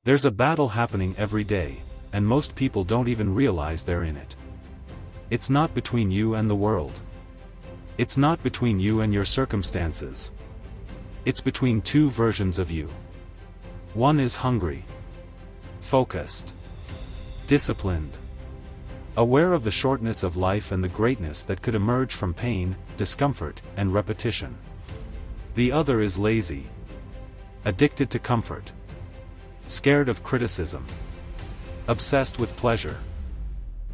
There's a battle happening every day, and most people don't even realize they're in it. It's not between you and the world. It's not between you and your circumstances. It's between two versions of you. One is hungry, focused, disciplined, aware of the shortness of life and the greatness that could emerge from pain, discomfort, and repetition. The other is lazy, addicted to comfort, scared of criticism, obsessed with pleasure.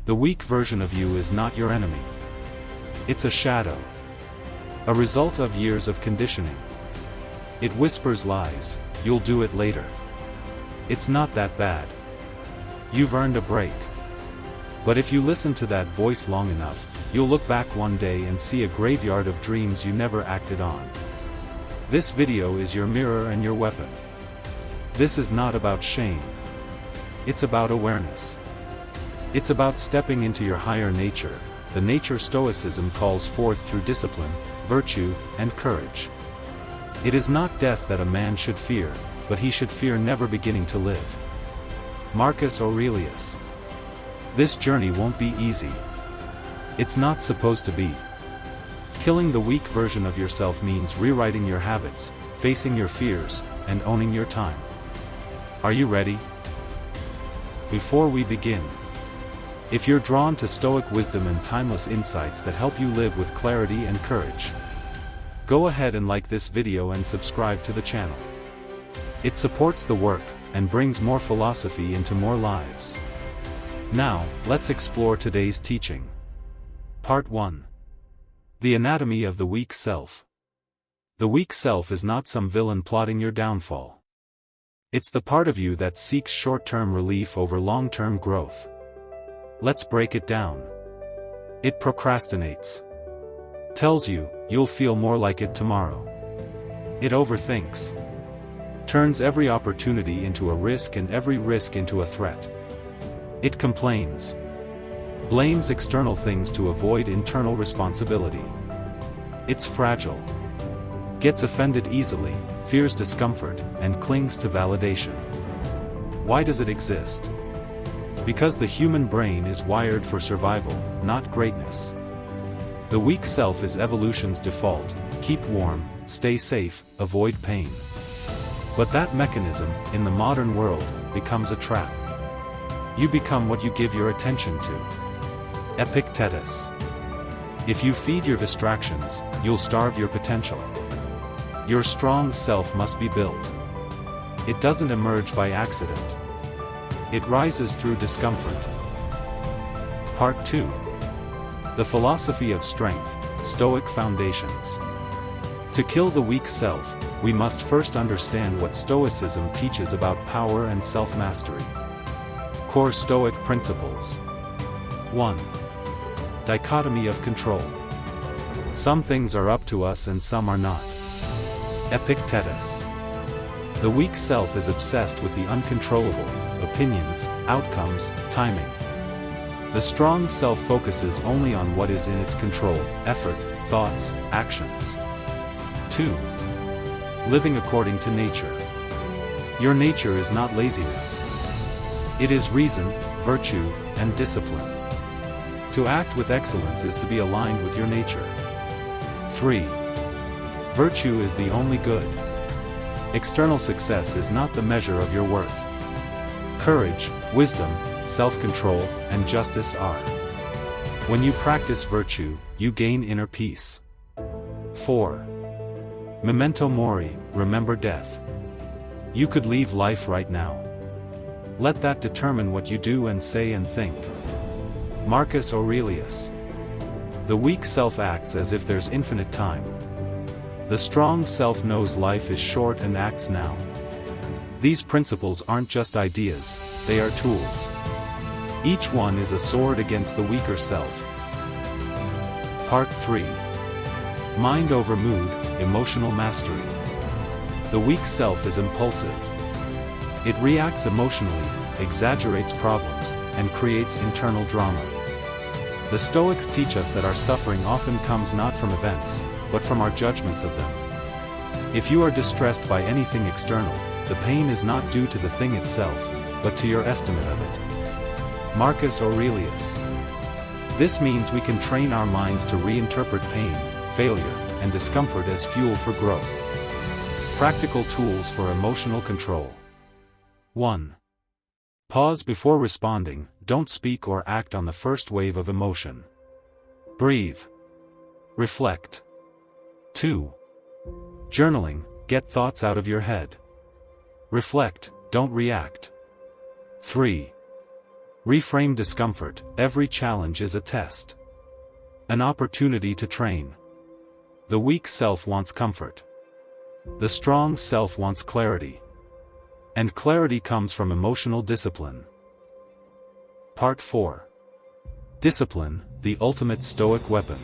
The weak version of you is not your enemy. It's a shadow, a result of years of conditioning. It whispers lies, "You'll do it later. It's not that bad. You've earned a break." But if you listen to that voice long enough, you'll look back one day and see a graveyard of dreams you never acted on. This video is your mirror and your weapon. This is not about shame. It's about awareness. It's about stepping into your higher nature, the nature Stoicism calls forth through discipline, virtue, and courage. It is not death that a man should fear, but he should fear never beginning to live. Marcus Aurelius. This journey won't be easy. It's not supposed to be. Killing the weak version of yourself means rewriting your habits, facing your fears, and owning your time. Are you ready? Before we begin, if you're drawn to Stoic wisdom and timeless insights that help you live with clarity and courage, go ahead and like this video and subscribe to the channel. It supports the work, and brings more philosophy into more lives. Now, let's explore today's teaching. Part 1. The Anatomy of the Weak Self. The weak self is not some villain plotting your downfall. It's the part of you that seeks short-term relief over long-term growth. Let's break it down. It procrastinates. Tells you, you'll feel more like it tomorrow. It overthinks. Turns every opportunity into a risk and every risk into a threat. It complains. Blames external things to avoid internal responsibility. It's fragile. Gets offended easily, fears discomfort, and clings to validation. Why does it exist? Because the human brain is wired for survival, not greatness. The weak self is evolution's default: keep warm, stay safe, avoid pain. But that mechanism, in the modern world, becomes a trap. You become what you give your attention to. Epictetus. If you feed your distractions, you'll starve your potential. Your strong self must be built. It doesn't emerge by accident. It rises through discomfort. Part 2. The Philosophy of Strength, Stoic Foundations. To kill the weak self, we must first understand what Stoicism teaches about power and self-mastery. Core Stoic Principles. 1. Dichotomy of control. Some things are up to us and some are not. Epictetus. The weak self is obsessed with the uncontrollable: opinions, outcomes, timing. The strong self focuses only on what is in its control: effort, thoughts, actions. 2. Living according to nature. Your nature is not laziness. It is reason, virtue, and discipline. To act with excellence is to be aligned with your nature. 3. Virtue is the only good. External success is not the measure of your worth. Courage, wisdom, self-control, and justice are. When you practice virtue, you gain inner peace. 4. Memento mori, remember death. You could leave life right now. Let that determine what you do and say and think. Marcus Aurelius. The weak self acts as if there's infinite time. The strong self knows life is short and acts now. These principles aren't just ideas, they are tools. Each one is a sword against the weaker self. Part 3. Mind over mood, emotional mastery. The weak self is impulsive. It reacts emotionally, exaggerates problems, and creates internal drama. The Stoics teach us that our suffering often comes not from events, but from our judgments of them. If you are distressed by anything external, the pain is not due to the thing itself, but to your estimate of it. Marcus Aurelius. This means we can train our minds to reinterpret pain, failure, and discomfort as fuel for growth. Practical tools for emotional control. 1. Pause before responding. Don't speak or act on the first wave of emotion. Breathe. Reflect. 2. Journaling. Get thoughts out of your head. Reflect, don't react. 3. Reframe discomfort. Every challenge is a test. An opportunity to train. The weak self wants comfort. The strong self wants clarity. And clarity comes from emotional discipline. Part 4. Discipline, the ultimate Stoic weapon.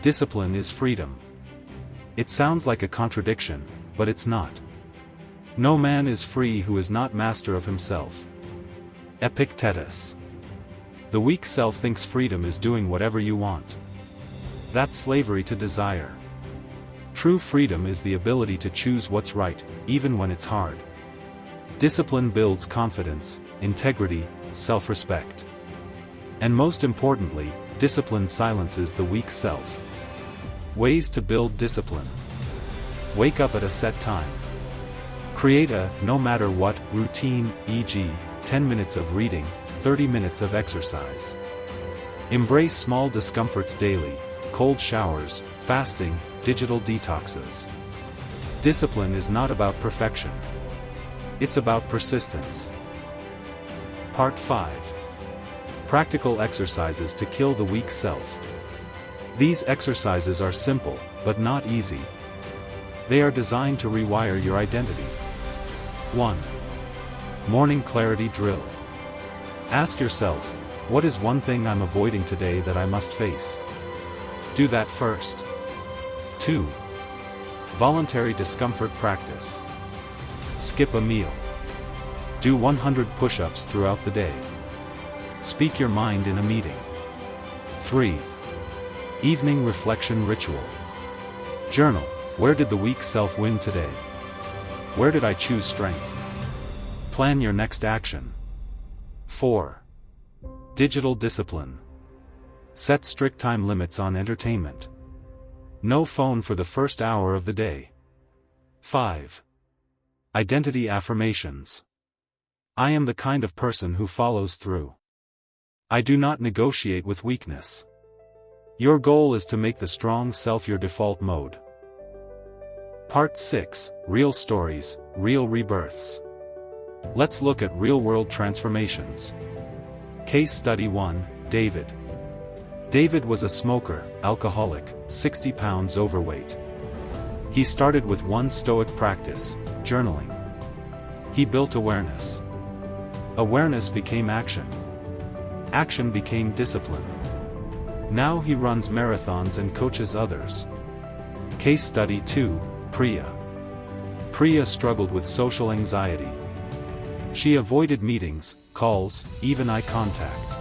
Discipline is freedom. It sounds like a contradiction, but it's not. No man is free who is not master of himself. Epictetus. The weak self thinks freedom is doing whatever you want. That's slavery to desire. True freedom is the ability to choose what's right, even when it's hard. Discipline builds confidence, integrity, self-respect. And most importantly, discipline silences the weak self. Ways to build discipline. Wake up at a set time. Create a, no matter what, routine, e.g., 10 minutes of reading, 30 minutes of exercise. Embrace small discomforts daily, cold showers, fasting, digital detoxes. Discipline is not about perfection. It's about persistence. Part 5. Practical exercises to kill the weak self. These exercises are simple, but not easy. They are designed to rewire your identity. 1. Morning clarity drill. Ask yourself, what is one thing I'm avoiding today that I must face? Do that first. 2. Voluntary discomfort practice. Skip a meal. Do 100 push-ups throughout the day. Speak your mind in a meeting. 3. Evening reflection ritual. Journal, where did the weak self win today? Where did I choose strength? Plan your next action. 4. Digital discipline. Set strict time limits on entertainment. No phone for the first hour of the day. 5. Identity affirmations. I am the kind of person who follows through. I do not negotiate with weakness. Your goal is to make the strong self your default mode. Part 6, Real Stories, Real Rebirths. Let's look at real-world transformations. Case Study 1, David. David was a smoker, alcoholic, 60 pounds overweight. He started with one Stoic practice, journaling. He built awareness. Awareness became action. Action became discipline. Now he runs marathons and coaches others. Case Study 2, Priya. Priya struggled with social anxiety. She avoided meetings, calls, even eye contact.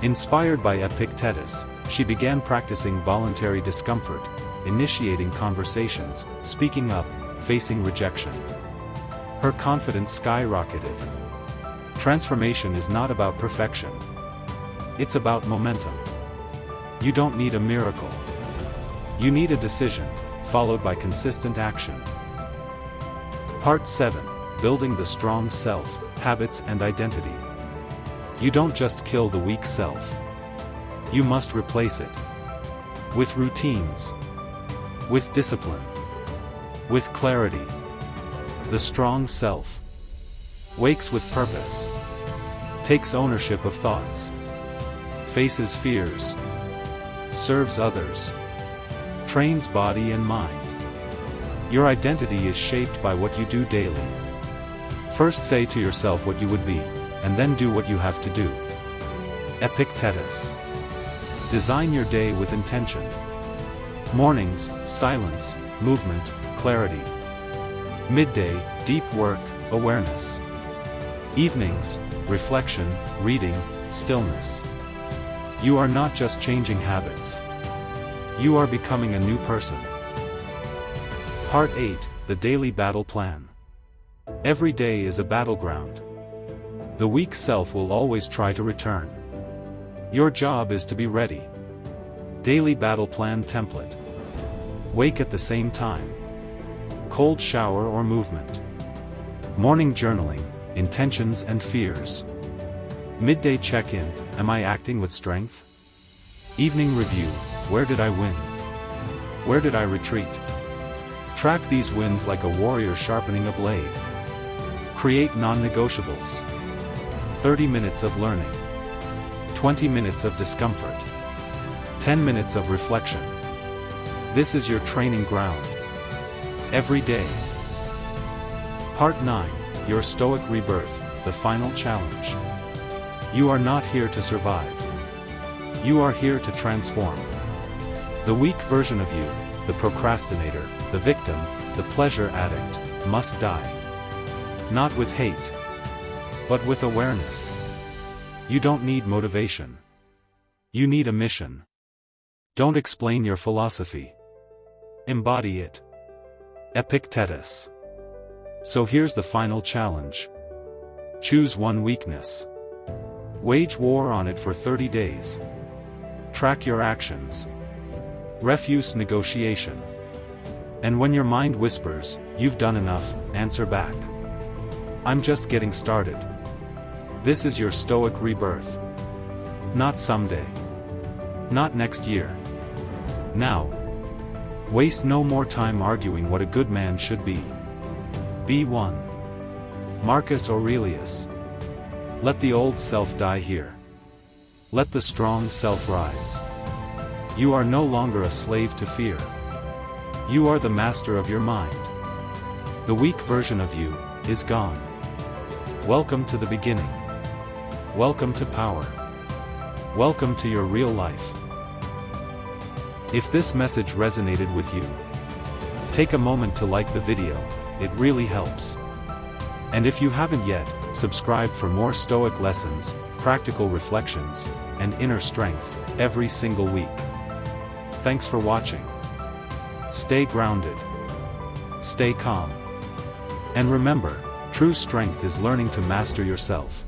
Inspired by Epictetus, she began practicing voluntary discomfort, initiating conversations, speaking up, facing rejection. Her confidence skyrocketed. Transformation is not about perfection. It's about momentum. You don't need a miracle. You need a decision, followed by consistent action. Part 7, Building the Strong Self, Habits and Identity. You don't just kill the weak self. You must replace it. With routines. With discipline. With clarity. The strong self wakes with purpose. Takes ownership of thoughts. Faces fears. Serves others. Trains body and mind. Your identity is shaped by what you do daily. First say to yourself what you would be, and then do what you have to do. Epictetus. Design your day with intention. Mornings, silence, movement, clarity. Midday, deep work, awareness. Evenings, reflection, reading, stillness. You are not just changing habits. You are becoming a new person. Part 8, The Daily Battle Plan. Every day is a battleground. The weak self will always try to return. Your job is to be ready. Daily battle plan template. Wake at the same time. Cold shower or movement. Morning journaling, intentions and fears. Midday check-in, am I acting with strength? Evening review, where did I win? Where did I retreat? Track these wins like a warrior sharpening a blade. Create non-negotiables. 30 minutes of learning. 20 minutes of discomfort. 10 minutes of reflection. This is your training ground. Every day. Part 9, Your Stoic Rebirth, the final challenge. You are not here to survive. You are here to transform. The weak version of you, the procrastinator, the victim, the pleasure addict, must die. Not with hate, but with awareness. You don't need motivation. You need a mission. Don't explain your philosophy. Embody it. Epictetus. So here's the final challenge. Choose one weakness. Wage war on it for 30 days. Track your actions. Refuse negotiation. And when your mind whispers, "You've done enough," answer back, "I'm just getting started." This is your Stoic rebirth. Not someday. Not next year. Now. Waste no more time arguing what a good man should be. Be one. Marcus Aurelius. Let the old self die here. Let the strong self rise. You are no longer a slave to fear. You are the master of your mind. The weak version of you is gone. Welcome to the beginning. Welcome to power. Welcome to your real life. If this message resonated with you, take a moment to like the video, it really helps. And if you haven't yet, subscribe for more Stoic lessons, practical reflections, and inner strength, every single week. Thanks for watching. Stay grounded. Stay calm. And remember, true strength is learning to master yourself.